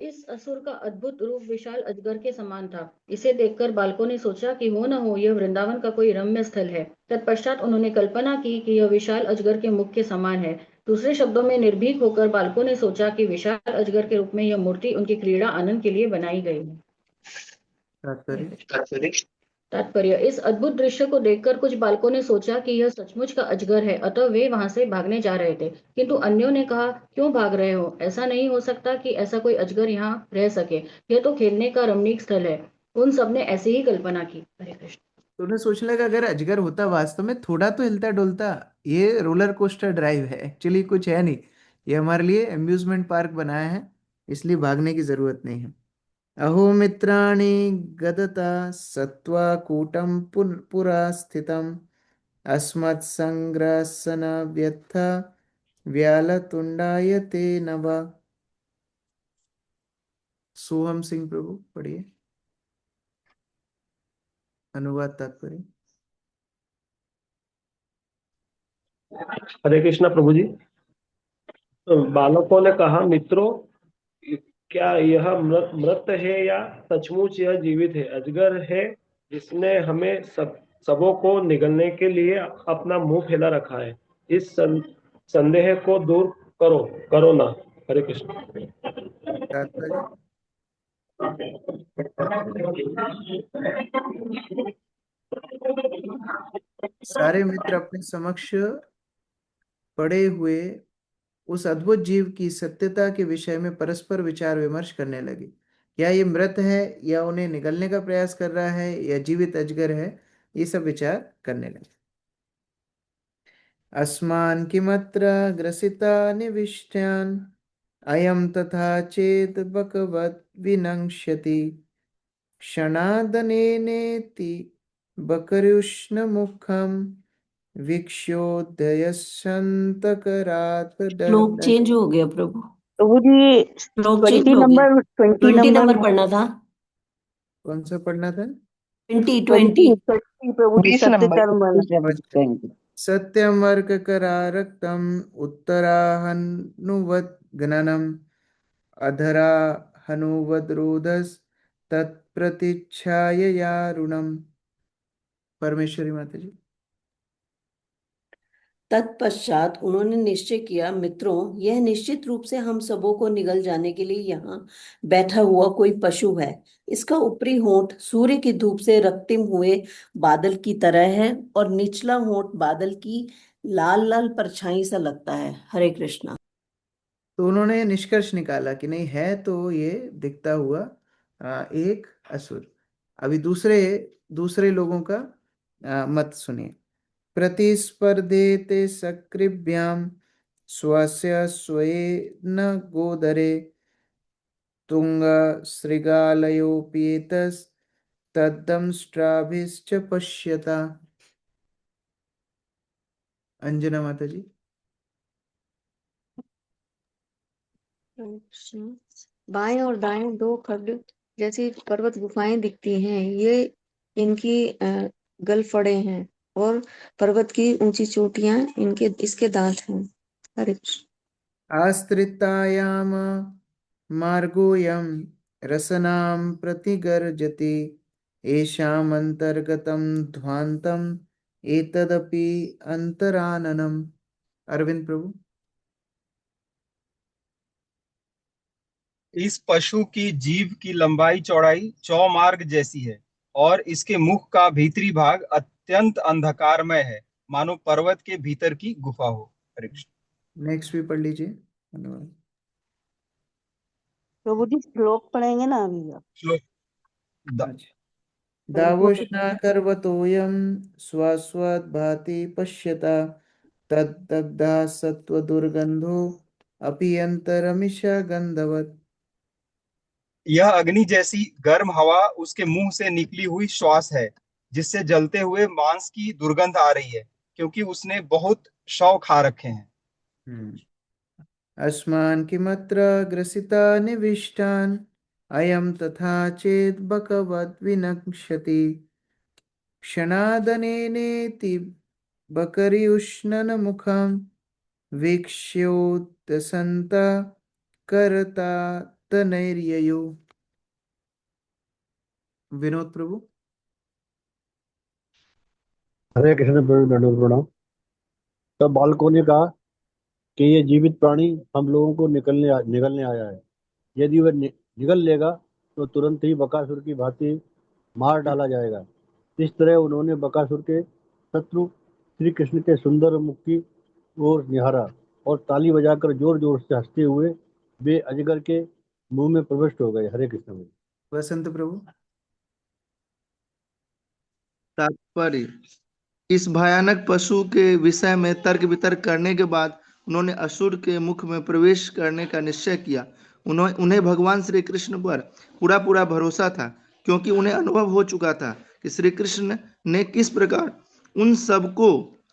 Speaker 3: इस असुर का अद्भुत रूप विशाल अजगर के समान था। इसे देखकर बालकों ने सोचा कि हो न हो यह वृंदावन का कोई रम्य स्थल है। तत्पश्चात उन्होंने कल्पना की कि यह विशाल अजगर के मुख के समान है। दूसरे शब्दों में निर्भीक होकर बालकों ने सोचा कि विशाल अजगर के रूप में यह मूर्ति उनकी क्रीड़ा आनंद के लिए बनाई गई है।
Speaker 1: तात्पर्य।
Speaker 3: तात्पर्य, इस अद्भुत दृश्य को देखकर कुछ बालकों ने सोचा कि यह सचमुच का अजगर है, अतः वे वहां से भागने जा रहे थे। किंतु अन्यों ने कहा, क्यों भाग रहे हो? ऐसा नहीं हो सकता कि ऐसा कोई अजगर यहाँ रह सके। यह तो खेलने का रमणीक स्थल है। उन सब ने ऐसी ही कल्पना की। हरे कृष्ण।
Speaker 1: तो उन्हें सोचने लगा अगर अजगर होता वास्तव में थोड़ा तो हिलता डुलता। ये रोलर कोस्टर ड्राइव है, एक्चुअली कुछ है नहीं। ये हमारे लिए अम्यूजमेंट पार्क बनाया है, इसलिए भागने की जरूरत नहीं है। अहो मित्राणि गदता सत्वा कूटं पुरा स्थितम् अस्मत्संग्रसन व्यथ व्यालतुंडाय ते नवा। सोहम सिंह प्रभु पढ़िए अनुवाद तात्पर्य।
Speaker 8: हरे कृष्णा प्रभु जी। बालकों ने कहा, मित्रों, क्या यह मृत है या सचमुच यह जीवित है? अजगर है जिसने हमें सबों को निगलने के लिए अपना मुंह फैला रखा है। इस संदेह को दूर करो ना। हरे कृष्ण।
Speaker 1: तात्पर्य। सारे मित्र अपने समक्ष पड़े हुए उस अद्भुत जीव की सत्यता के विषय में परस्पर विचार विमर्श करने लगे। क्या ये मृत है या उन्हें निगलने का प्रयास कर रहा है या जीवित अजगर है, ये सब विचार करने लगे। अस्मान् किमत्र ग्रसिता निविष्ट्यान् अयं तथा चेत् बकवत् विनङ्क्ष्यति क्षणादनेनेति बकरुष्णमुखं वीक्षोदयशन्तकरात्
Speaker 5: श्लोक चेंज हो गया प्रभु।
Speaker 6: प्रभु जी
Speaker 5: श्लोक चेंज हो गया। 20 नंबर पढ़ना था।
Speaker 1: कौन सा पढ़ना था?
Speaker 5: 20
Speaker 6: प्रभु जी,
Speaker 22: 20 नंबर।
Speaker 1: सत्यमर्ककरारक्तम् उत्तराहनुवत् गणनम् अधराहनुवद्रोधस् तत्प्रतीक्षाययारुणम्। परमेश्वरी माता जी।
Speaker 5: तत्पश्चात उन्होंने निश्चय किया, मित्रों, यह निश्चित रूप से हम सबों को निगल जाने के लिए यहाँ बैठा हुआ कोई पशु है। इसका ऊपरी होंठ सूर्य की धूप से रक्तिम हुए बादल की तरह है और निचला होंठ बादल की लाल लाल परछाई सा लगता है। हरे कृष्णा।
Speaker 1: तो उन्होंने निष्कर्ष निकाला कि नहीं है तो ये दिखता हुआ एक असुर। अभी दूसरे लोगों का मत सुनिए। प्रतिस्पर्धेते सकृभ्याम स्वस्य स्वेन गोदरे तुंग श्रृगालयोपेतस् तद्दंष्ट्राभिश्च पश्यता। अंजना माता जी।
Speaker 3: बाएं और दाएं दो खड्ड जैसी पर्वत गुफाएं दिखती हैं। ये इनकी गलफड़े हैं और पर्वत की ऊंची चोटियां इसके दांत हैं। हरे कृष्ण।
Speaker 1: आस्त्रितायाम मार्गोऽयं रसनां प्रतिगर्जति येषामन्तर्गतं ध्वान्तम् एतदपि अंतराननम्। अरविंद प्रभु।
Speaker 22: इस पशु की जीभ की लंबाई चौड़ाई चौमार्ग जैसी है और इसके मुख का भीतरी भाग अत्यंत अंधकारमय है, मानो पर्वत के भीतर की गुफा हो। हरे कृष्ण।
Speaker 1: नेक्स्ट भी पढ़ लीजिए। धन्यवाद।
Speaker 6: प्रभु जी श्लोक पढ़ेंगे ना अभी आप?
Speaker 22: श्लोक
Speaker 1: दावोष्णाकर्वतोऽयं स्वस्वद्भाति पश्यता तद्दग्धा सत्त्वदुर्गन्धो अपि अंतरमिषा गंधवत।
Speaker 7: यह अग्नि जैसी गर्म हवा उसके मुंह से निकली हुई श्वास है, जिससे जलते हुए मांस की दुर्गंध आ रही है, क्योंकि उसने बहुत शव खा रखे हैं।
Speaker 1: अस्मान् किमत्र ग्रसिता निविष्टान् अयं तथा चेत् बकवद् विनक्ष्यति। क्षणादनेनेति बकरि उष्णन मुखं वीक्ष्योत्सन्त करता तनैर्ययु। विनोद प्रभु।
Speaker 9: हरे कृष्ण प्रभु, दंडवत प्रणाम। तब बालकों ने कहा कि ये जीवित प्राणी हम लोगों को निगलने आया है। यदि वह निगल लेगा तो तुरंत ही बकासुर की भांति मार डाला जाएगा। इस तरह उन्होंने बकासुर के शत्रु श्री कृष्ण के सुंदर मुख की ओर निहारा और ताली बजाकर जोर जोर से हंसते हुए वे अजगर के मुंह में प्रविष्ट हो गए। हरे कृष्ण।
Speaker 1: वसंत प्रभु।
Speaker 23: तात्पर्य: इस भयानक पशु के विषय में तर्क वितर्क करने के बाद उन्होंने असुर के मुख में प्रवेश करने का निश्चय किया। उन्हें भगवान श्री कृष्ण पर पूरा पूरा भरोसा था, क्योंकि उन्हें अनुभव हो चुका था कि श्री कृष्ण ने किस प्रकार उन सबको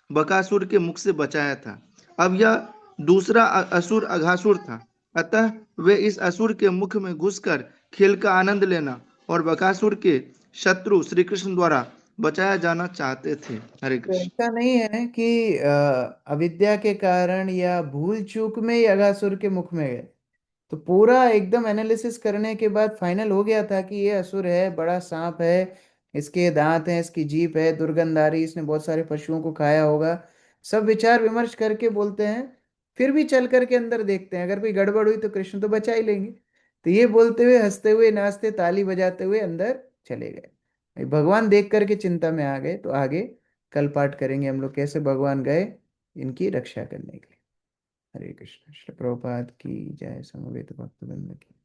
Speaker 23: बकासुर के मुख से बचाया था। अब यह दूसरा असुर अघासुर था, अतः वे इस असुर के मुख में घुसकर खेल का आनंद लेना और बकासुर के शत्रु श्री कृष्ण द्वारा बचाया जाना चाहते थे। हरे
Speaker 1: तो
Speaker 23: कृष्ण।
Speaker 1: ऐसा नहीं है कि अविद्या के कारण या भूल चूक में ही अघासुर के मुख में गए। तो पूरा एकदम एनालिसिस करने के बाद फाइनल हो गया था कि ये असुर है, बड़ा सांप है, इसके दांत हैं, इसकी जीभ है, दुर्गंध आ रही, इसने बहुत सारे पशुओं को खाया होगा। सब विचार विमर्श करके बोलते हैं, फिर भी चल करके अंदर देखते हैं, अगर कोई गड़बड़ हुई तो कृष्ण तो बचा ही लेंगे। तो ये बोलते हुए, हंसते हुए, नाचते, ताली बजाते हुए अंदर चले गए। भगवान देख करके चिंता में आ गए। तो आगे कल पाठ करेंगे हम लोग कैसे भगवान गए इनकी रक्षा करने के लिए। हरे कृष्ण। श्री प्रभुपाद की जय। समवेत भक्तवृंद की।